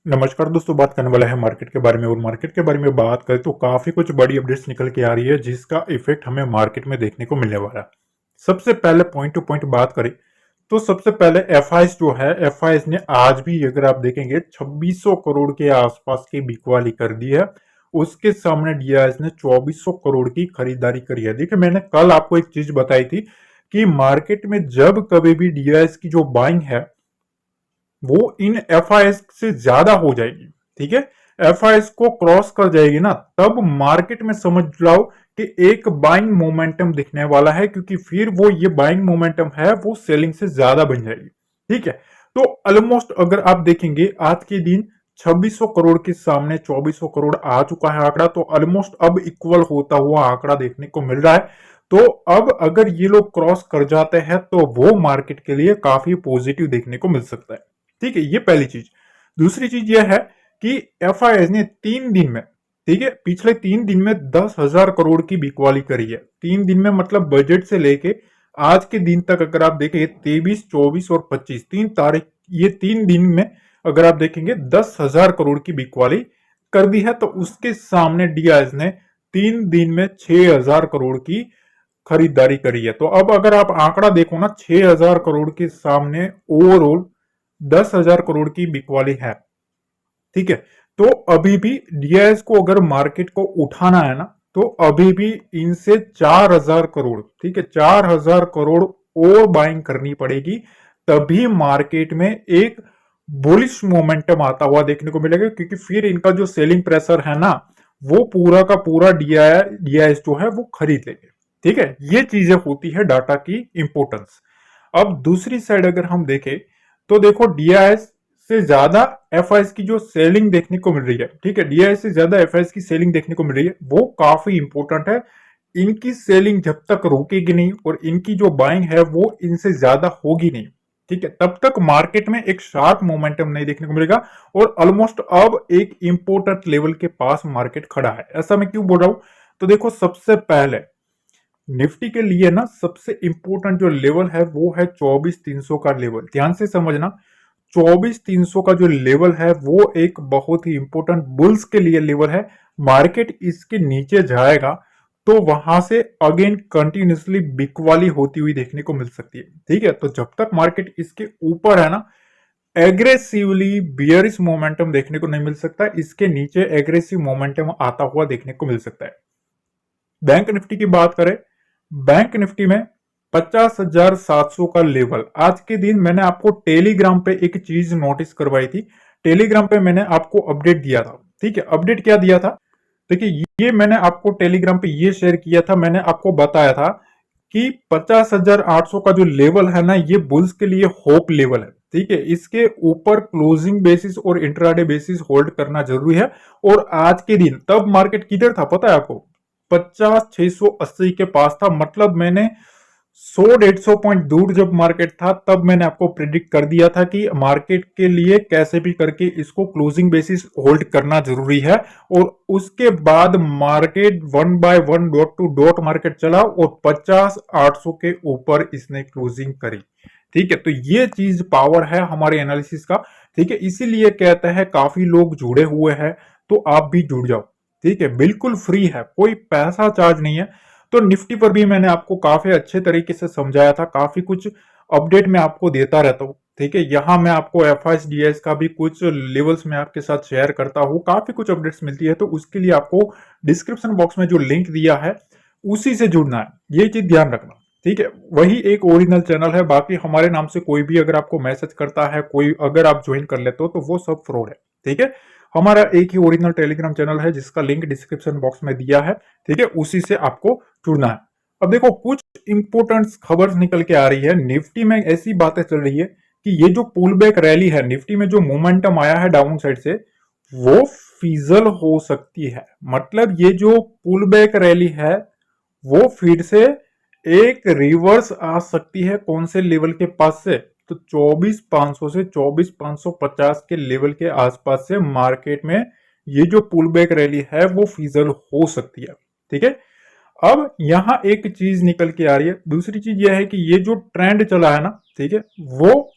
नमस्कार दोस्तों, बात करने वाला है मार्केट के बारे में। और मार्केट के बारे में बात करें तो काफी कुछ बड़ी अपडेट्स निकल के आ रही है जिसका इफेक्ट हमें मार्केट में देखने को मिलने वाला है। सबसे पहले पॉइंट टू पॉइंट बात करें तो सबसे पहले एफआईएस जो है, एफआईएस ने आज भी अगर आप देखेंगे 2600 करोड़ के आसपास की बिकवाली कर दी है। उसके सामने डीआईएस ने 2400 करोड़ की खरीदारी करी है। देखिए, मैंने कल आपको एक चीज बताई थी कि मार्केट में जब कभी भी डीआईएस की जो बाइंग है वो इन एफआईएस से ज्यादा हो जाएगी, ठीक है, एफआईएस को क्रॉस कर जाएगी ना, तब मार्केट में समझ लो कि एक बाइंग मोमेंटम दिखने वाला है, क्योंकि फिर वो ये बाइंग मोमेंटम है वो सेलिंग से ज्यादा बन जाएगी। ठीक है, तो ऑलमोस्ट अगर आप देखेंगे आज के दिन 2600 करोड़ के सामने 2400 करोड़ आ चुका है आंकड़ा, तो ऑलमोस्ट अब इक्वल होता हुआ आंकड़ा देखने को मिल रहा है। तो अब अगर ये लोग क्रॉस कर जाते हैं तो वो मार्केट के लिए काफी पॉजिटिव देखने को मिल सकता है। ठीक है, ये पहली चीज। दूसरी चीज यह है कि एफआईएस ने 3 दिन में, ठीक है, पिछले 3 दिन में 10,000 करोड़ की बिकवाली करी है। 3 दिन में मतलब बजट से लेके आज के दिन तक अगर आप देखें 23, 24 और 25 3 तारीख, ये 3 दिन में अगर आप देखेंगे 10,000 करोड़ की बिकवाली कर दी है। तो उसके सामने डीआईएस ने 3 दिन में 6,000 करोड़ की खरीदारी करी है। तो अब अगर आप आंकड़ा देखो ना, 6,000 करोड़ के सामने ओवरऑल 10,000 करोड़ की बिकवाली है। ठीक है, तो अभी भी डीआईएस को अगर मार्केट को उठाना है ना, तो अभी भी इनसे 4,000 करोड़, ठीक है, 4,000 करोड़ और बाइंग करनी पड़ेगी, तभी मार्केट में एक बुलिश मोमेंटम आता हुआ देखने को मिलेगा। क्योंकि फिर इनका जो सेलिंग प्रेशर है ना, वो पूरा का पूरा डीआईएस जो है वो खरीद लेंगे। ठीक है, ये चीजें होती है डाटा की इंपोर्टेंस। अब दूसरी साइड अगर हम देखें तो देखो, डीआईएस से ज्यादा एफआईएस की जो सेलिंग देखने को मिल रही है, ठीक है, डीआईएस से ज्यादा एफआईएस की सेलिंग देखने को मिल रही है, वो काफी इंपॉर्टेंट है। इनकी सेलिंग जब तक रुकेगी नहीं और इनकी जो बाइंग है वो इनसे ज्यादा होगी नहीं, ठीक है, तब तक मार्केट में एक शार्प मोमेंटम नहीं देखने को मिलेगा। और ऑलमोस्ट अब एक इंपोर्टेंट लेवल के पास मार्केट खड़ा है। ऐसा मैं क्यों बोल रहा हूं? तो देखो, सबसे पहले निफ्टी के लिए ना सबसे इंपॉर्टेंट जो लेवल है वो है 24,300 का लेवल। ध्यान से समझना, 24,300 का जो लेवल है वो एक बहुत ही इंपॉर्टेंट बुल्स के लिए लेवल है। मार्केट इसके नीचे जाएगा तो वहां से अगेन कंटिन्यूसली बिकवाली होती हुई देखने को मिल सकती है। ठीक है, तो जब तक मार्केट इसके ऊपर है ना, एग्रेसिवली बियरिश मोमेंटम देखने को नहीं मिल सकता। इसके नीचे एग्रेसिव मोमेंटम आता हुआ देखने को मिल सकता है। बैंक निफ्टी की बात करें, बैंक निफ्टी में 50,700 का लेवल आज के दिन मैंने आपको टेलीग्राम पे एक चीज नोटिस करवाई थी। टेलीग्राम पे मैंने आपको अपडेट दिया था। ठीक है, अपडेट क्या दिया था? देखिए, ये मैंने आपको टेलीग्राम पे ये शेयर किया था। मैंने आपको बताया था कि 50,800 का जो लेवल है ना, ये बुल्स के लिए होप लेवल है। ठीक है, इसके ऊपर क्लोजिंग बेसिस और इंट्राडे बेसिस होल्ड करना जरूरी है। और आज के दिन तब मार्केट किधर था पता है आपको? 50,680 के पास था। मतलब मैंने 100-150 पॉइंट दूर जब मार्केट था तब मैंने आपको प्रिडिक्ट कर दिया था कि मार्केट के लिए कैसे भी करके इसको क्लोजिंग बेसिस होल्ड करना जरूरी है। और उसके बाद market 1 by 1 dot two dot market चला और 50,800 के ऊपर इसने क्लोजिंग करी। ठीक है, तो ये चीज पावर है हमारे एनालिसिस का। ठीक है, इसीलिए कहते हैं काफी लोग जुड़े हुए हैं, तो आप भी जुड़ जाओ। ठीक है, बिल्कुल फ्री है, कोई पैसा चार्ज नहीं है। तो निफ्टी पर भी मैंने आपको काफी अच्छे तरीके से समझाया था, काफी कुछ अपडेट मैं आपको देता रहता हूँ। ठीक है, यहाँ मैं आपको एफआईएस डीएस का भी कुछ लेवल्स में आपके साथ शेयर करता हूँ, काफी कुछ अपडेट्स मिलती है। तो उसके लिए आपको डिस्क्रिप्शन बॉक्स में जो लिंक दिया है उसी से जुड़ना है, ये चीज ध्यान रखना। ठीक है, वही एक ओरिजिनल चैनल है। बाकी हमारे नाम से कोई भी अगर आपको मैसेज करता है, कोई अगर आप ज्वाइन कर लेते हो तो वो सब फ्रॉड है। ठीक है, हमारा एक ही ओरिजिनल टेलीग्राम चैनल है जिसका लिंक डिस्क्रिप्शन बॉक्स में दिया है। ठीक है, उसी से आपको जुड़ना है। अब देखो, कुछ इंपोर्टेंट खबर निकल के आ रही है। निफ्टी में ऐसी बातें चल रही है कि ये जो पुल बैक रैली है, निफ्टी में जो मोमेंटम आया है डाउन साइड से, वो फिजल हो सकती है। मतलब ये जो पुल बैक रैली है वो फिर से एक रिवर्स आ सकती है। कौन से लेवल के पास से? तो 24,500 से 24,550 के लेवल के आसपास से मार्केट में ये जो पुल बैक रैली है वो फिजल हो सकती है। ठीक है, अब यहां एक चीज निकल के आ रही है। दूसरी चीज यह है कि ये जो ट्रेंड चला है ना, ठीक है, वो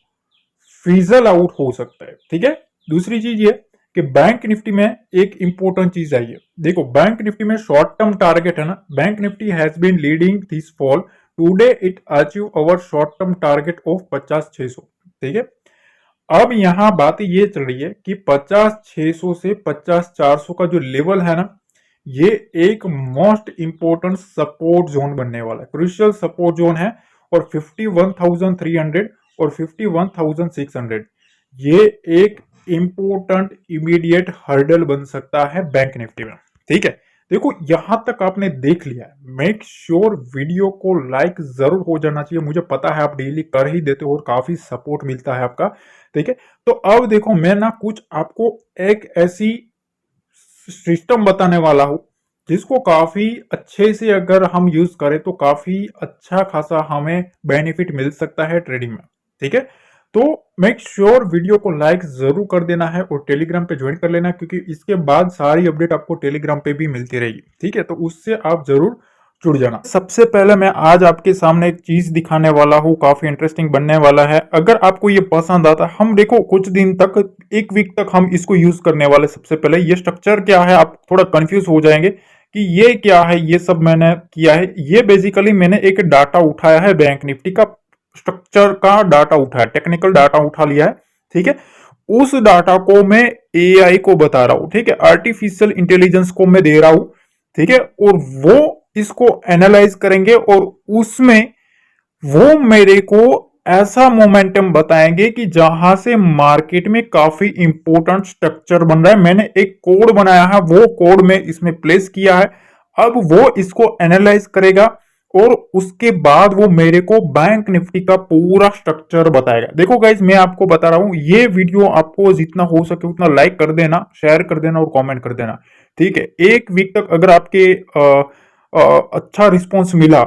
फिजल आउट हो सकता है। ठीक है, दूसरी चीज ये कि बैंक निफ्टी में एक इंपॉर्टेंट चीज आई है। देखो बैंक निफ्टी में शॉर्ट टर्म टारगेट है ना, bank Nifty has been leading this fall, today it achieve our short term target of 50,600। ठीक है, अब यहां बात ये चल रही है कि 50,600 से 50,400 का जो लेवल है ना, ये एक मोस्ट इंपोर्टेंट सपोर्ट जोन बनने वाला है, क्रूशियल सपोर्ट जोन है। और 51,300 और 51,600 ये एक इंपोर्टेंट इमीडिएट हर्डल बन सकता है बैंक निफ्टी में। ठीक है, देखो यहां तक आपने देख लिया है, मेक श्योर वीडियो को लाइक जरूर हो जाना चाहिए। मुझे पता है आप डेली कर ही देते हो और काफी सपोर्ट मिलता है आपका। ठीक है, तो अब देखो मैं ना कुछ आपको एक ऐसी सिस्टम बताने वाला हूं जिसको काफी अच्छे से अगर हम यूज करें तो काफी अच्छा खासा हमें बेनिफिट मिल सकता है ट्रेडिंग में। ठीक है, तो मेक श्योर वीडियो को लाइक जरूर कर देना है और टेलीग्राम पे ज्वाइन कर लेना, क्योंकि इसके बाद सारी अपडेट आपको टेलीग्राम पे भी मिलती रहेगी। ठीक है, तो उससे आप जरूर जुड़ जाना। सबसे पहले मैं आज आपके सामने एक चीज दिखाने वाला हूँ, काफी इंटरेस्टिंग बनने वाला है। अगर आपको ये पसंद आता है, हम देखो कुछ दिन तक, एक वीक तक हम इसको यूज करने वाले। सबसे पहले ये स्ट्रक्चर क्या है, आप थोड़ा कंफ्यूज हो जाएंगे कि ये क्या है। ये सब मैंने किया है, ये बेसिकली मैंने एक डाटा उठाया है, बैंक निफ्टी का स्ट्रक्चर का डाटा उठाया, टेक्निकल डाटा उठा लिया है। ठीक है, उस डाटा को मैं एआई को बता रहा हूं। ठीक है, आर्टिफिशियल इंटेलिजेंस को मैं दे रहा हूं। ठीक है, और वो इसको एनालाइज करेंगे और उसमें वो मेरे को ऐसा मोमेंटम बताएंगे कि जहां से मार्केट में काफी इंपॉर्टेंट स्ट्रक्चर बन रहा है। मैंने एक कोड बनाया है, वो कोड में इसमें प्लेस किया है। अब वो इसको एनालाइज करेगा और उसके बाद वो मेरे को बैंक निफ्टी का पूरा स्ट्रक्चर बताएगा। देखो गाइज, मैं आपको बता रहा हूं, ये वीडियो आपको जितना हो सके उतना लाइक कर देना, शेयर कर देना और कमेंट कर देना। ठीक है, एक वीक तक अगर आपके अच्छा रिस्पॉन्स मिला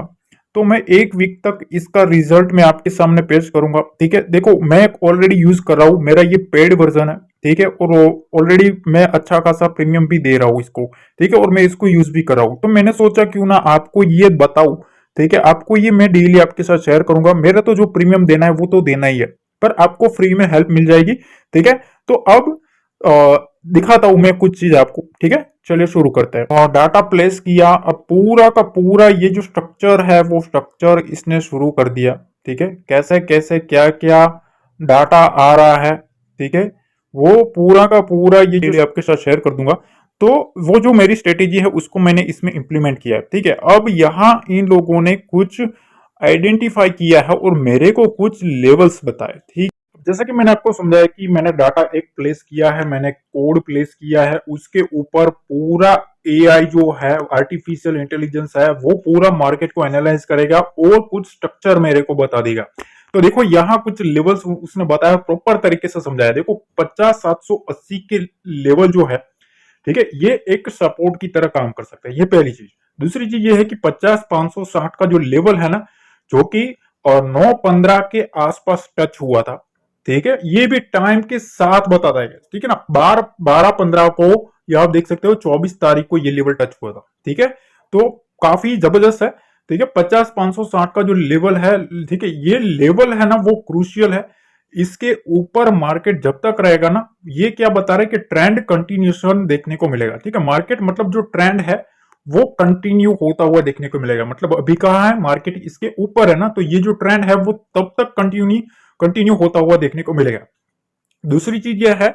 तो मैं एक वीक तक इसका रिजल्ट मैं आपके सामने पेश करूंगा। ठीक है, देखो मैं ऑलरेडी यूज कर रहा हूं, मेरा ये पेड वर्जन है। ठीक है, और ऑलरेडी मैं अच्छा खासा प्रीमियम भी दे रहा हूं इसको। ठीक है, और मैं इसको यूज भी कर रहा हूं, तो मैंने सोचा क्यों ना आपको ये बताऊं। ठीक है, आपको ये मैं डेली आपके साथ शेयर करूंगा। मेरा तो जो प्रीमियम देना है वो तो देना ही है, पर आपको फ्री में हेल्प मिल जाएगी। ठीक है, तो अब दिखाता हूं मैं कुछ चीज आपको। ठीक है, चलिए शुरू करते हैं। और डाटा प्लेस किया, अब पूरा का पूरा ये जो स्ट्रक्चर है वो स्ट्रक्चर इसने शुरू कर दिया। ठीक है, कैसे कैसे क्या क्या डाटा आ रहा है। ठीक है, वो पूरा का पूरा ये जो आपके साथ शेयर कर दूंगा। तो वो जो मेरी स्ट्रेटेजी है उसको मैंने इसमें इंप्लीमेंट किया है। ठीक है, अब यहां इन लोगों ने कुछ आइडेंटिफाई किया है और मेरे को कुछ लेवल्स बताए। ठीक, जैसा कि मैंने आपको समझाया कि मैंने डाटा एक प्लेस किया है, मैंने कोड प्लेस किया है, उसके ऊपर पूरा एआई जो है, आर्टिफिशियल इंटेलिजेंस है, वो पूरा मार्केट को एनालाइज करेगा और कुछ स्ट्रक्चर मेरे को बता देगा। तो देखो यहाँ कुछ लेवल्स उसने बताया, प्रॉपर तरीके से समझाया। देखो 50,780 के लेवल जो है, ठीक है, ये एक सपोर्ट की तरह काम कर सकता है, ये पहली चीज। दूसरी चीज ये है कि 50,560 का जो लेवल है ना, जो कि 9:15 के आसपास टच हुआ था। ठीक है, ये भी टाइम के साथ बताता है। ठीक है ना, 12:15 को, ये आप देख सकते हो 24 तारीख को ये लेवल टच हुआ था। ठीक है, तो काफी जबरदस्त है। ठीक है, 50,560 का जो लेवल है, ठीक है, ये लेवल है ना वो क्रूशियल है। इसके ऊपर मार्केट जब तक रहेगा ना, ये क्या बता रहे हैं कि ट्रेंड कंटिन्यूशन देखने को मिलेगा। ठीक है, मार्केट मतलब जो ट्रेंड है वो कंटिन्यू होता हुआ देखने को मिलेगा। मतलब अभी कहा है मार्केट इसके ऊपर है ना, तो ये जो ट्रेंड है वो तब तक कंटिन्यू होता हुआ देखने को मिलेगा। दूसरी चीज यह है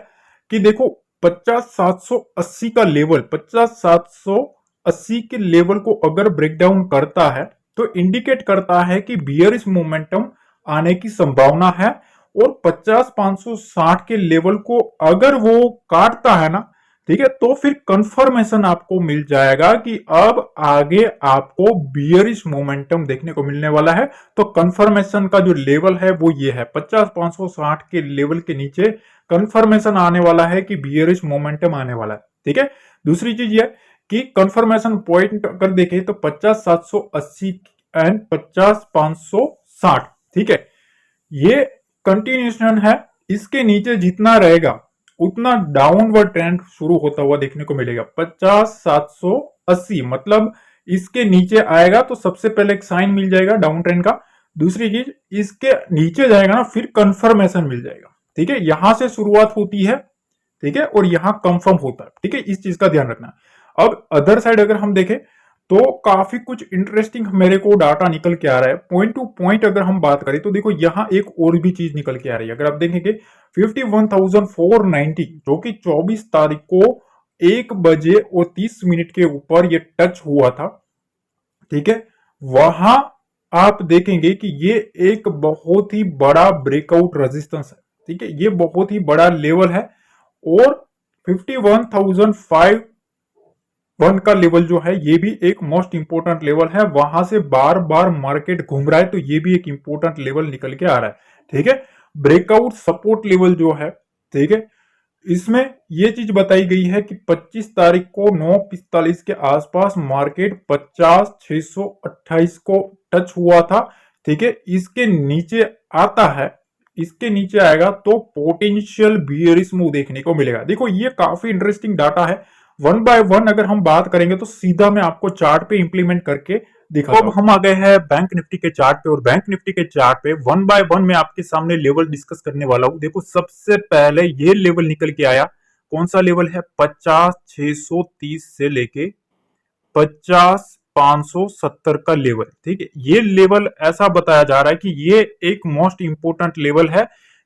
कि देखो 50,780 का लेवल, 50,780 के लेवल को अगर ब्रेक डाउन करता है तो इंडिकेट करता है कि बियरिश मोमेंटम आने की संभावना है। और 50,560 के लेवल को अगर वो काटता है ना, ठीक है, तो फिर कंफर्मेशन आपको मिल जाएगा कि अब आगे आपको बियरिश मोमेंटम देखने को मिलने वाला है। तो कंफर्मेशन का जो लेवल है वो ये है, 50,560 के लेवल के नीचे कंफर्मेशन आने वाला है कि बियरिश मोमेंटम आने वाला है। ठीक है, दूसरी चीज ये कि कंफर्मेशन पॉइंट अगर देखें तो 50,780 एंड 50,560, ठीक है, ये कंटिन्यूशन है। इसके नीचे जितना रहेगा उतना डाउनवर्ड ट्रेंड शुरू होता हुआ देखने को मिलेगा। 50,780 मतलब इसके नीचे आएगा तो सबसे पहले एक साइन मिल जाएगा डाउन ट्रेंड का। दूसरी चीज, इसके नीचे जाएगा ना फिर कंफर्मेशन मिल जाएगा। ठीक है, यहां से शुरुआत होती है। ठीक है, और यहाँ कंफर्म होता है, ठीक है, इस चीज का ध्यान रखना। अब अदर साइड अगर हम देखें तो काफी कुछ इंटरेस्टिंग मेरे को डाटा निकल के आ रहा है। पॉइंट टू पॉइंट अगर हम बात करें तो देखो यहाँ एक और भी चीज निकल के आ रही है। अगर आप देखेंगे 51,490 जो कि 24 तारीख को 1 बजे और 30 मिनट के ऊपर ये टच हुआ था, ठीक है, वहां आप देखेंगे कि ये एक बहुत ही बड़ा ब्रेकआउट रेजिस्टेंस है, ठीक है, ये बहुत ही बड़ा लेवल है। और 51,501 का लेवल जो है ये भी एक मोस्ट इंपोर्टेंट लेवल है, वहां से बार बार मार्केट घूम रहा है, तो ये भी एक इंपोर्टेंट लेवल निकल के आ रहा है, ठीक है। ब्रेकआउट सपोर्ट लेवल जो है, ठीक है, इसमें यह चीज बताई गई है कि 25 तारीख को 9:45 के आसपास मार्केट 50,628 को टच हुआ था, ठीक है। इसके नीचे आता है, इसके नीचे आएगा तो पोटेंशियल बियरिश मूव देखने को मिलेगा। देखो ये काफी इंटरेस्टिंग डाटा है, वन बाय वन अगर हम बात करेंगे तो सीधा मैं आपको चार्ट पे इंप्लीमेंट करके दिखाता हूं। अब हम आ गए हैं बैंक निफ्टी के चार्ट पे, और बैंक निफ्टी के चार्ट पे वन बाय वन मैं आपके सामने लेवल डिस्कस करने वाला हूं। देखो सबसे पहले ये लेवल निकल के आया, कौन सा लेवल है, 50,630 से लेके 50,570 का लेवल, ठीक है। ये लेवल ऐसा बताया जा रहा है कि ये एक मोस्ट इंपोर्टेंट लेवल है,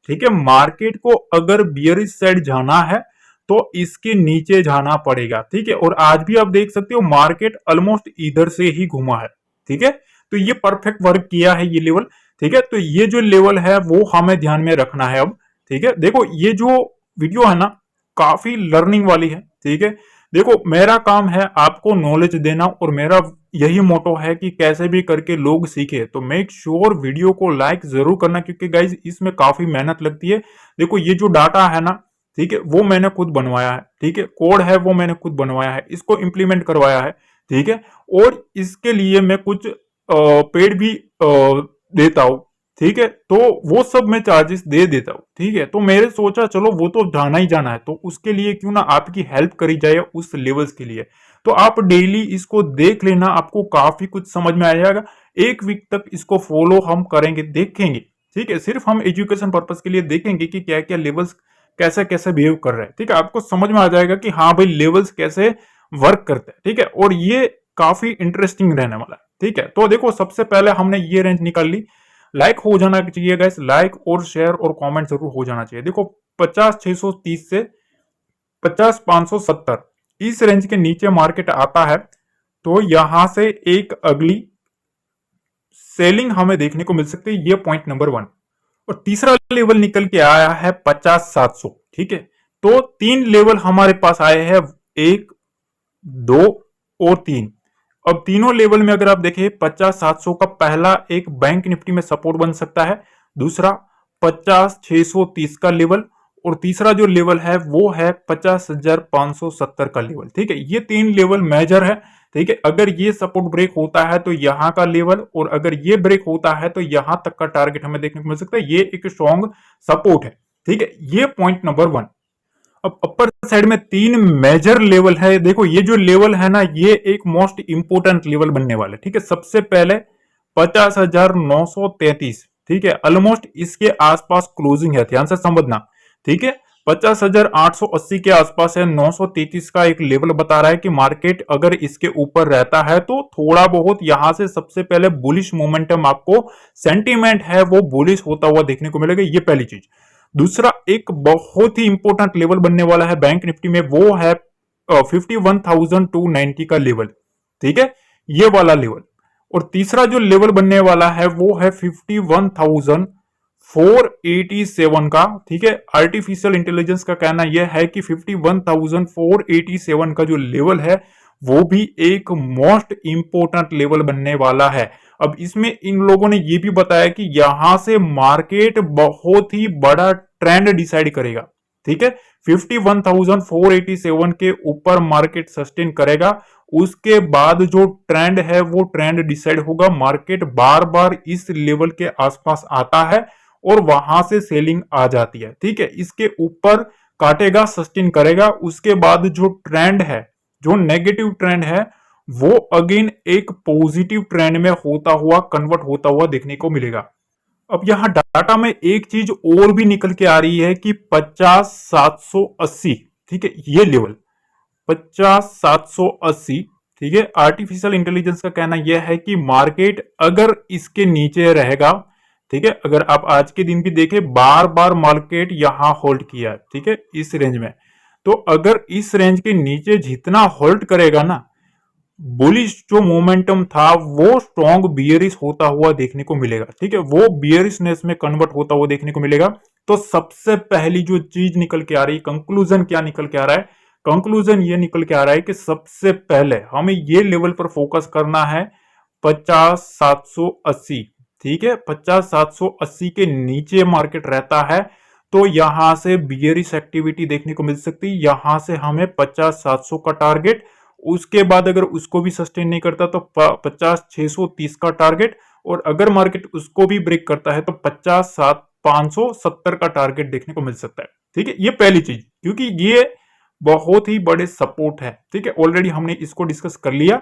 ठीक है। मार्केट को अगर बियरिश साइड जाना है तो इसके नीचे जाना पड़ेगा, ठीक है। और आज भी आप देख सकते हो मार्केट ऑलमोस्ट इधर से ही घुमा है, ठीक है। तो ये परफेक्ट वर्क किया है ये लेवल, ठीक है। तो ये जो लेवल है वो हमें ध्यान में रखना है अब, ठीक है। देखो ये जो वीडियो है ना काफी लर्निंग वाली है, ठीक है। देखो मेरा काम है आपको नॉलेज देना, और मेरा यही मोटो है कि कैसे भी करके लोग सीखे। तो मेक श्योर वीडियो को लाइक जरूर करना, क्योंकि गाइज इसमें काफी मेहनत लगती है। देखो ये जो डाटा है ना, ठीक है, वो मैंने खुद बनवाया है, ठीक है, कोड है वो मैंने खुद बनवाया है, इसको इंप्लीमेंट करवाया है, ठीक है। और इसके लिए मैं कुछ पेड भी देता हूं, ठीक है। तो वो सब मैं चार्जेस दे देता हूं, ठीक है। तो मेरे सोचा चलो वो तो जाना ही जाना है, तो उसके लिए क्यों ना आपकी हेल्प करी जाए उस लेवल्स के लिए। तो आप डेली इसको देख लेना, आपको काफी कुछ समझ में आ जाएगा। 1 वीक तक इसको फॉलो हम करेंगे, देखेंगे, ठीक है। सिर्फ हम एजुकेशन पर्पज के लिए देखेंगे कि क्या क्या लेवल्स कैसे कैसे बिहेव कर रहे हैं, ठीक है। आपको समझ में आ जाएगा कि हाँ भाई लेवल्स कैसे वर्क करते हैं, ठीक है। और ये काफी इंटरेस्टिंग रहने वाला है, ठीक है। तो देखो सबसे पहले हमने ये रेंज निकाल ली, लाइक हो जाना चाहिए गाइस, लाइक और शेयर और कमेंट जरूर हो जाना चाहिए। देखो 50,630 से 50,570 इस रेंज के नीचे मार्केट आता है तो यहां से एक अगली सेलिंग हमें देखने को मिल सकती है, ये पॉइंट नंबर 1। और तीसरा लेवल निकल के आया है 50,700, ठीक है। तो 3 लेवल हमारे पास आए हैं, 1, 2 और 3। अब तीनों लेवल में अगर आप देखें 50,700 का पहला एक बैंक निफ्टी में सपोर्ट बन सकता है, दूसरा 50,630 का लेवल, और तीसरा जो लेवल है वो है 50,570 का लेवल, ठीक है। ये 3 लेवल मेजर है, ठीक है। अगर ये सपोर्ट ब्रेक होता है तो यहां का लेवल, और अगर ये ब्रेक होता है तो यहां तक का टारगेट हमें देखने को मिल सकता है। ये एक स्ट्रॉन्ग सपोर्ट है, ठीक है। ये पॉइंट नंबर 1। अब अपर साइड में 3 मेजर लेवल है। देखो ये जो लेवल है ना ये एक मोस्ट इंपोर्टेंट लेवल बनने वाला है, ठीक है। सबसे पहले 50,933, ठीक है, ऑलमोस्ट इसके आसपास क्लोजिंग है, ध्यान से समझना, ठीक है। 50,880 के आसपास है, 933 का एक लेवल बता रहा है कि मार्केट अगर इसके ऊपर रहता है तो थोड़ा बहुत यहां से सबसे पहले बुलिश मोमेंटम, आपको सेंटीमेंट है वो बुलिश होता हुआ देखने को मिलेगा, ये पहली चीज। दूसरा एक बहुत ही इंपॉर्टेंट लेवल बनने वाला है बैंक निफ्टी में, वो है 51,290 का लेवल, ठीक है, ये वाला लेवल। और तीसरा जो लेवल बनने वाला है वो है 51,487 का, ठीक है। आर्टिफिशियल इंटेलिजेंस का कहना यह है कि 51,487 का जो लेवल है वो भी एक मोस्ट इंपोर्टेंट लेवल बनने वाला है। अब इसमें इन लोगों ने ये भी बताया कि यहां से मार्केट बहुत ही बड़ा ट्रेंड डिसाइड करेगा, ठीक है। 51,487 के ऊपर मार्केट सस्टेन करेगा, उसके बाद जो ट्रेंड है वो ट्रेंड डिसाइड होगा। मार्केट बार बार इस लेवल के आसपास आता है और वहां से सेलिंग आ जाती है, ठीक है। इसके ऊपर काटेगा, सस्टेन करेगा, उसके बाद जो ट्रेंड है, जो नेगेटिव ट्रेंड है, वो अगेन एक पॉजिटिव ट्रेंड में होता हुआ कन्वर्ट होता हुआ देखने को मिलेगा। अब यहाँ डाटा में एक चीज और भी निकल के आ रही है कि 50,780, ठीक है, ये लेवल 50,780, ठीक है। आर्टिफिशियल इंटेलिजेंस का कहना यह है कि मार्केट अगर इसके नीचे रहेगा, ठीक है, अगर आप आज के दिन भी देखें बार बार मार्केट यहां होल्ड किया है, ठीक है, इस रेंज में, तो अगर इस रेंज के नीचे जितना होल्ड करेगा ना, बुलिश जो मोमेंटम था वो स्ट्रॉन्ग बियरिश होता हुआ देखने को मिलेगा, ठीक है, वो बियरिशनेस में कन्वर्ट होता हुआ देखने को मिलेगा। तो सबसे पहली जो चीज निकल के आ रही, कंक्लूजन क्या निकल के आ रहा है, कंक्लूजन ये निकल के आ रहा है कि सबसे पहले हमें ये लेवल पर फोकस करना है 50,780, ठीक है, 50,780 के नीचे मार्केट रहता है तो यहां से बियरिश एक्टिविटी देखने को मिल सकती है, यहां से हमें 50,700 का टारगेट, उसके बाद अगर उसको भी सस्टेन नहीं करता तो 50,630 का टारगेट, और अगर मार्केट उसको भी ब्रेक करता है तो 50,570 का टारगेट देखने को मिल सकता है, ठीक है। ये पहली चीज, क्योंकि ये बहुत ही बड़े सपोर्ट है, ठीक है, ऑलरेडी हमने इसको डिस्कस कर लिया।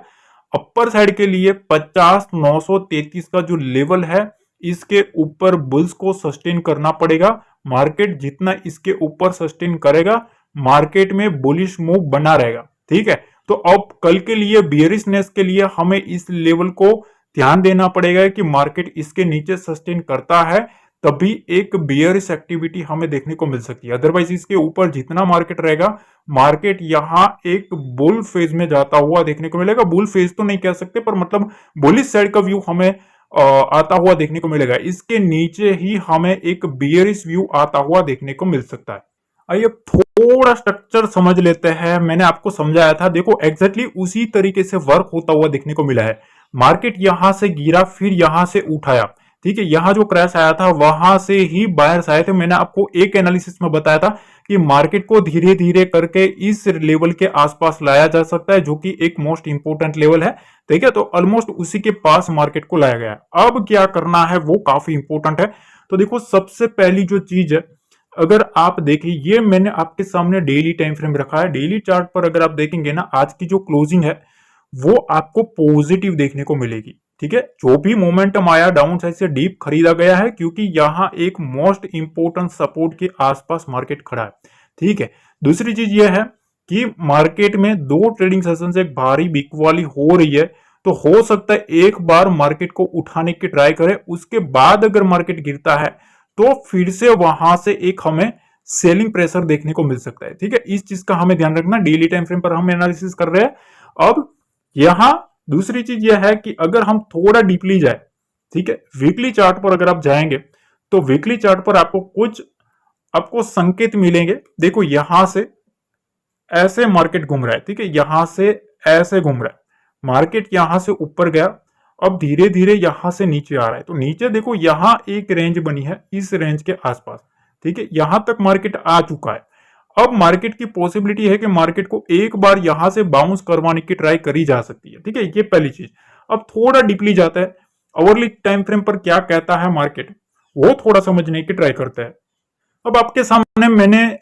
अपर साइड के लिए 50,933 का जो लेवल है, इसके ऊपर बुल्स को सस्टेन करना पड़ेगा। मार्केट जितना इसके ऊपर सस्टेन करेगा, मार्केट में बुलिश मूव बना रहेगा, ठीक है। तो अब कल के लिए बियरिशनेस के लिए हमें इस लेवल को ध्यान देना पड़ेगा कि मार्केट इसके नीचे सस्टेन करता है तभी एक बियरिश एक्टिविटी हमें देखने को मिल सकती है, अदरवाइज इसके ऊपर जितना मार्केट रहेगा, मार्केट यहां एक बुल फेज में जाता हुआ देखने को मिलेगा। बुल फेज तो नहीं कह सकते, पर मतलब बुलिश साइड का व्यू हमें आता हुआ देखने को मिलेगा। इसके नीचे ही हमें एक बियरिश व्यू आता हुआ देखने को मिल सकता है। आइए थोड़ा स्ट्रक्चर समझ लेते हैं। मैंने आपको समझाया था, देखो एग्जैक्टली उसी तरीके से वर्क होता हुआ देखने को मिला है। मार्केट यहां से गिरा, फिर यहां से उठाया, ठीक है, यहां जो क्रैश आया था वहां से ही बायर्स आए थे। मैंने आपको एक एनालिसिस में बताया था कि मार्केट को धीरे धीरे करके इस लेवल के आसपास लाया जा सकता है, जो कि एक मोस्ट इंपोर्टेंट लेवल है, ठीक है। तो ऑलमोस्ट उसी के पास मार्केट को लाया गया। अब क्या करना है वो काफी इंपोर्टेंट है। तो देखो सबसे पहली जो चीज है, अगर आप देखें, ये मैंने आपके सामने डेली टाइम फ्रेम रखा है। डेली चार्ट पर अगर आप देखेंगे ना, आज की जो क्लोजिंग है वो आपको पॉजिटिव देखने को मिलेगी, ठीक है। जो भी मोमेंटम आया डाउन साइड से डीप खरीदा गया है, क्योंकि यहां एक मोस्ट इंपोर्टेंट सपोर्ट के आसपास मार्केट खड़ा है, ठीक है। दूसरी चीज यह है कि मार्केट में दो ट्रेडिंग सेशन से एक भारी बिकवाली हो रही है, तो हो सकता है एक बार मार्केट को उठाने की ट्राई करे, उसके बाद अगर मार्केट गिरता है तो फिर से वहां से एक हमें सेलिंग प्रेशर देखने को मिल सकता है, ठीक है। इस चीज का हमें ध्यान रखना। डेली टाइम फ्रेम पर हम एनालिसिस कर रहे हैं। अब यहां दूसरी चीज यह है कि अगर हम थोड़ा डीपली जाए, ठीक है, वीकली चार्ट पर अगर आप जाएंगे तो वीकली चार्ट पर आपको संकेत मिलेंगे। देखो यहां से ऐसे मार्केट घूम रहा है, ठीक है, यहां से ऐसे घूम रहा है मार्केट, यहां से ऊपर गया, अब धीरे धीरे यहां से नीचे आ रहा है। तो नीचे देखो यहां एक रेंज बनी है, इस रेंज के आसपास, ठीक है, यहां तक मार्केट आ चुका है। अब मार्केट की पॉसिबिलिटी है कि मार्केट को एक बार यहां से बाउंस करवाने की ट्राई करी जा सकती है, ठीक है, ये पहली चीज। अब थोड़ा डीपली जाता है, आवरली टाइम फ्रेम पर क्या कहता है मार्केट, वो थोड़ा समझने की ट्राई करते हैं। अब आपके सामने मैंने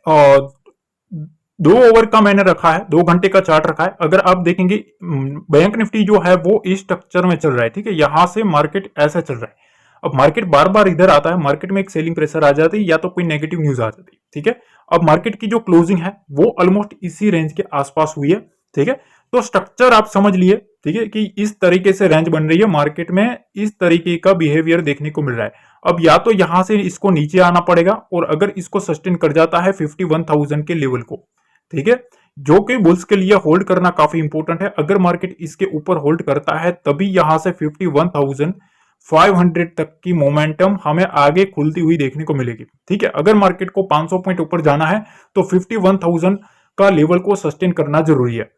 2 ओवर का मैंने रखा है, 2 घंटे का चार्ट रखा है। अगर आप देखेंगे बैंक निफ्टी जो है वो इस स्ट्रक्चर में चल रहा है, ठीक है, यहां से मार्केट ऐसे चल रहा है। अब मार्केट बार बार इधर आता है, मार्केट में एक सेलिंग प्रेशर आ जाती है या तो कोई नेगेटिव न्यूज आ जाती है, ठीक है। अब मार्केट की जो क्लोजिंग है वो ऑलमोस्ट इसी रेंज के आसपास हुई है, ठीक है। तो स्ट्रक्चर आप समझ लिए, ठीक है, कि इस तरीके से रेंज बन रही है, मार्केट में इस तरीके का बिहेवियर देखने को मिल रहा है। अब या तो यहां से इसको नीचे आना पड़ेगा, और अगर इसको सस्टेन कर जाता है 51,000 के लेवल को, ठीक है, जो कि बुल्स के लिए होल्ड करना काफी इंपॉर्टेंट है। अगर मार्केट इसके ऊपर होल्ड करता है तभी यहां से 51,500 तक की मोमेंटम हमें आगे खुलती हुई देखने को मिलेगी, ठीक है। अगर मार्केट को 500 पॉइंट ऊपर जाना है तो 51,000 का लेवल को सस्टेन करना जरूरी है।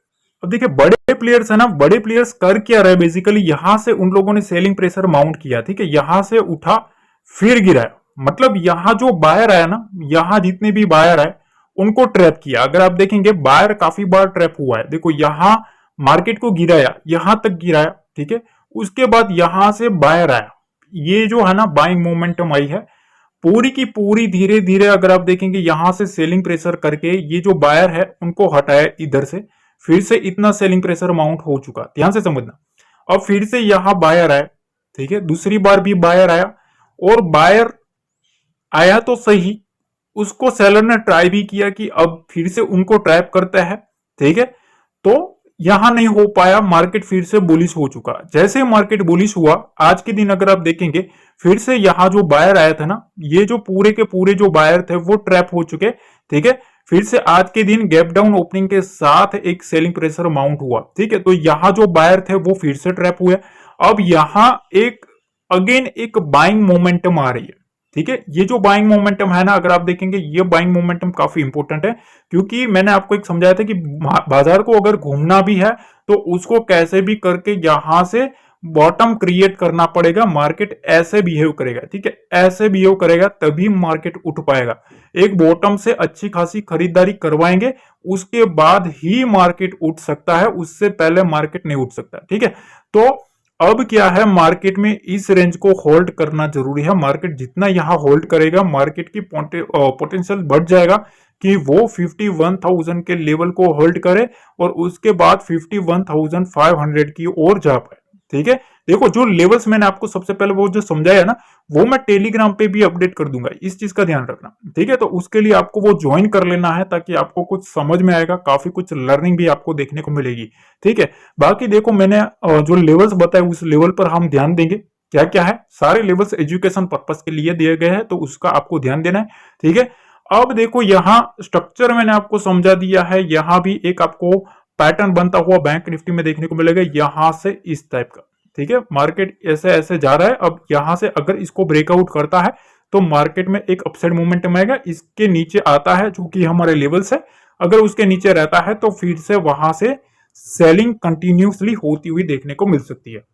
अब देखिए बड़े प्लेयर्स है ना, बड़े प्लेयर्स कर क्या रहे, बेसिकली यहां से उन लोगों ने सेलिंग प्रेशर माउंट किया, ठीक है, यहां से उठा फिर गिरा, मतलब यहां जो बायर आया ना, यहां जितने भी बायर आए उनको ट्रैप किया। अगर आप देखेंगे बायर काफी बार ट्रैप हुआ है, देखो यहां मार्केट को गिराया, यहां तक गिराया, ठीक है, उसके बाद यहां से बायर आया, ये जो है ना बाइंग मोमेंटम आई है पूरी की पूरी, धीरे धीरे अगर आप देखेंगे यहां से सेलिंग प्रेशर करके ये जो बायर है उनको हटाया इधर से, फिर से इतना सेलिंग प्रेशर माउंट हो चुका, ध्यान से समझना। अब फिर से यहां बायर आया, ठीक है, दूसरी बार भी बायर आया, और बायर आया तो सही, उसको सेलर ने ट्राई भी किया कि अब फिर से उनको ट्रैप करता है, ठीक है। तो यहां नहीं हो पाया, मार्केट फिर से बुलिश हो चुका। जैसे मार्केट बुलिश हुआ आज के दिन अगर आप देखेंगे, फिर से यहां जो बायर आया था ना, ये जो पूरे के पूरे जो बायर थे वो ट्रैप हो चुके, ठीक है। फिर से आज के दिन गैप डाउन ओपनिंग के साथ एक सेलिंग प्रेशर माउंट हुआ, ठीक है। तो यहां जो बायर थे वो फिर से ट्रैप हुए। अब यहां एक अगेन एक बाइंग मोमेंटम आ रही है, ठीक है। ये जो बाइंग मोमेंटम है ना, अगर आप देखेंगे ये बाइंग मोमेंटम काफी इंपॉर्टेंट है, क्योंकि मैंने आपको एक समझाया था कि बाजार को अगर घूमना भी है तो उसको कैसे भी करके यहां से बॉटम क्रिएट करना पड़ेगा। मार्केट ऐसे बिहेव करेगा, ठीक है, ऐसे बिहेव करेगा तभी मार्केट उठ पाएगा। एक बॉटम से अच्छी खासी खरीदारी करवाएंगे, उसके बाद ही मार्केट उठ सकता है, उससे पहले मार्केट नहीं उठ सकता, ठीक है। तो अब क्या है, मार्केट में इस रेंज को होल्ड करना जरूरी है। मार्केट जितना यहां होल्ड करेगा, मार्केट की पोटेंशियल बढ़ जाएगा कि वो 51,000 के लेवल को होल्ड करे और उसके बाद 51,500 की ओर जा पाए, ठीक है। देखो जो लेवल्स मैंने आपको सबसे पहले वो जो समझाया ना, वो मैं टेलीग्राम पे भी अपडेट कर दूंगा, इस चीज का ध्यान रखना, ठीक है। तो उसके लिए आपको वो ज्वाइन कर लेना है, ताकि आपको कुछ समझ में आएगा, काफी कुछ लर्निंग भी आपको देखने को मिलेगी, ठीक है। बाकी देखो मैंने जो लेवल्स बताए उस लेवल पर हम ध्यान देंगे। क्या क्या है, सारे लेवल्स एजुकेशन पर्पस के लिए दिए गए हैं, तो उसका आपको ध्यान देना है, ठीक है। अब देखो यहाँ स्ट्रक्चर मैंने आपको समझा दिया है, यहाँ भी एक आपको पैटर्न बनता हुआ बैंक निफ्टी में देखने को मिलेगा, यहां से इस टाइप का, ठीक है। मार्केट ऐसे ऐसे जा रहा है, अब यहां से अगर इसको ब्रेकआउट करता है तो मार्केट में एक अपसाइड मोमेंटम आएगा, इसके नीचे आता है जो कि हमारे लेवल्स है, अगर उसके नीचे रहता है तो फिर से वहां से सेलिंग कंटिन्यूसली होती हुई देखने को मिल सकती है।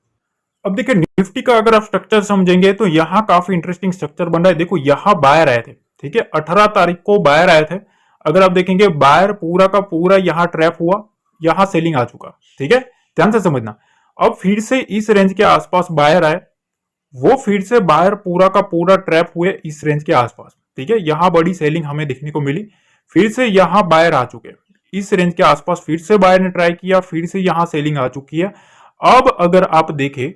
अब देखिए निफ्टी का अगर आप स्ट्रक्चर समझेंगे तो यहाँ काफी इंटरेस्टिंग स्ट्रक्चर बन रहा है। देखो यहाँ बायर आए थे, ठीक है, 18 तारीख को बायर आए थे। अगर आप देखेंगे बायर पूरा का पूरा यहाँ ट्रैप हुआ, यहाँ सेलिंग आ चुका, ठीक है, ध्यान से समझना। अब फिर से इस रेंज के आसपास बायर आए, वो फिर से बायर पूरा का पूरा ट्रैप हुए इस रेंज के आसपास, ठीक है। यहां बड़ी सेलिंग हमें देखने को मिली, फिर से यहां बायर आ चुके, इस रेंज के आसपास फिर से बायर ने ट्राई किया, फिर से यहां सेलिंग आ चुकी है। अब अगर आप देखें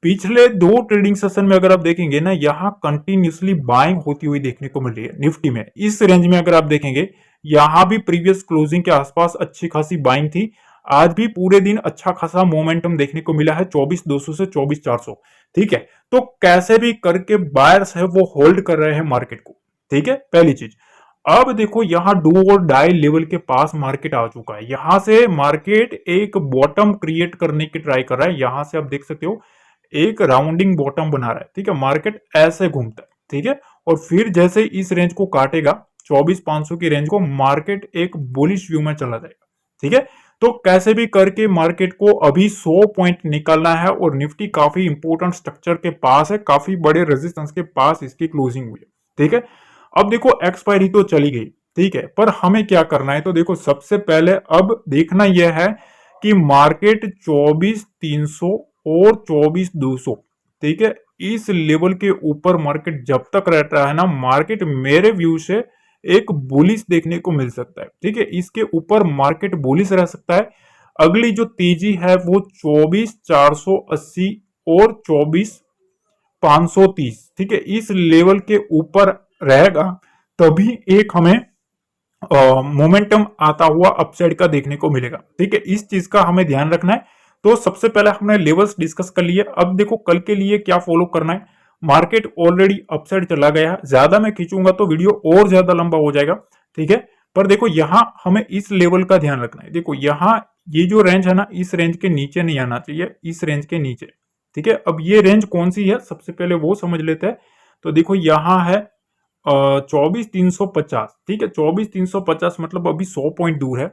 पिछले 2 ट्रेडिंग सेशन में, अगर आप देखेंगे ना, यहां कंटिन्यूसली बाइंग होती हुई देखने को मिल रही है निफ्टी में। इस रेंज में अगर आप देखेंगे, यहां भी प्रीवियस क्लोजिंग के आसपास अच्छी खासी बाइंग थी। आज भी पूरे दिन अच्छा खासा मोमेंटम देखने को मिला है 24,200 से 24,400, ठीक है। तो कैसे भी करके बायर्स है वो होल्ड कर रहे हैं मार्केट को, ठीक है, पहली चीज। अब देखो यहां डू और डाई लेवल के पास मार्केट आ चुका है, यहां से मार्केट एक बॉटम क्रिएट करने की ट्राई कर रहा है। यहां से आप देख सकते हो एक राउंडिंग बॉटम बना रहा है, ठीक है। मार्केट ऐसे घूमता है, ठीक है, और फिर जैसे इस रेंज को काटेगा 24,500 की रेंज को, मार्केट एक बुलिश व्यू में चला जाएगा, ठीक है। तो कैसे भी करके मार्केट को अभी 100 पॉइंट निकालना है, और निफ्टी काफी इंपोर्टेंट स्ट्रक्चर के पास है, काफी बड़े रेजिस्टेंस के पास इसकी क्लोजिंग हुई है, ठीक है। अब देखो एक्सपायरी तो चली गई, ठीक है, पर हमें क्या करना है, तो देखो सबसे पहले अब देखना यह है कि मार्केट 24,300 और 24,200, ठीक है, इस लेवल के ऊपर मार्केट जब तक रहता है ना, मार्केट मेरे व्यू से एक बुलिश देखने को मिल सकता है, ठीक है। इसके ऊपर मार्केट बुलिश रह सकता है। अगली जो तेजी है वो 24,480 और 24,530, ठीक है, इस लेवल के ऊपर रहेगा, तभी एक हमें मोमेंटम आता हुआ अपसाइड का देखने को मिलेगा, ठीक है। इस चीज का हमें ध्यान रखना है। तो सबसे पहले हमने लेवल्स डिस्कस कर लिए, अब देखो कल के लिए क्या फॉलो करना है। मार्केट ऑलरेडी अपसाइड चला गया है, ज्यादा मैं खींचूंगा तो वीडियो और ज्यादा लंबा हो जाएगा, ठीक है। पर देखो यहां हमें इस लेवल का ध्यान रखना है। देखो यहां ये जो रेंज है ना, इस रेंज के नीचे नहीं आना चाहिए, इस रेंज के नीचे, ठीक है। अब ये रेंज कौन सी है, सबसे पहले वो समझ लेते हैं। तो देखो यहां है 24,350, ठीक है, 24,350 मतलब अभी 100 पॉइंट दूर है।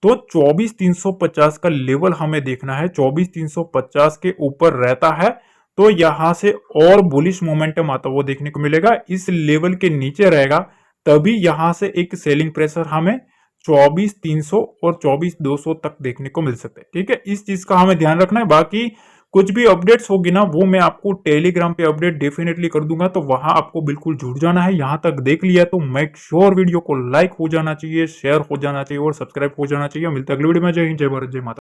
तो 24,350 का लेवल हमें देखना है, 24,350 के ऊपर रहता है तो यहां से और बुलिश मोमेंटम आता हुआ देखने को मिलेगा। इस लेवल के नीचे रहेगा तभी यहां से एक सेलिंग प्रेशर हमें 24,300 और 24,200 तक देखने को मिल सकता है, ठीक है। इस चीज का हमें ध्यान रखना है। बाकी कुछ भी अपडेट्स होगी ना, वो मैं आपको टेलीग्राम पे अपडेट डेफिनेटली कर दूंगा, तो वहां आपको बिल्कुल जुड़ जाना है। यहां तक देख लिया तो मेक श्योर वीडियो को लाइक हो जाना चाहिए, शेयर हो जाना चाहिए और सब्सक्राइब हो जाना चाहिए। मिलते अगली वीडियो में। जय हिंद, जय भारत, जय माता।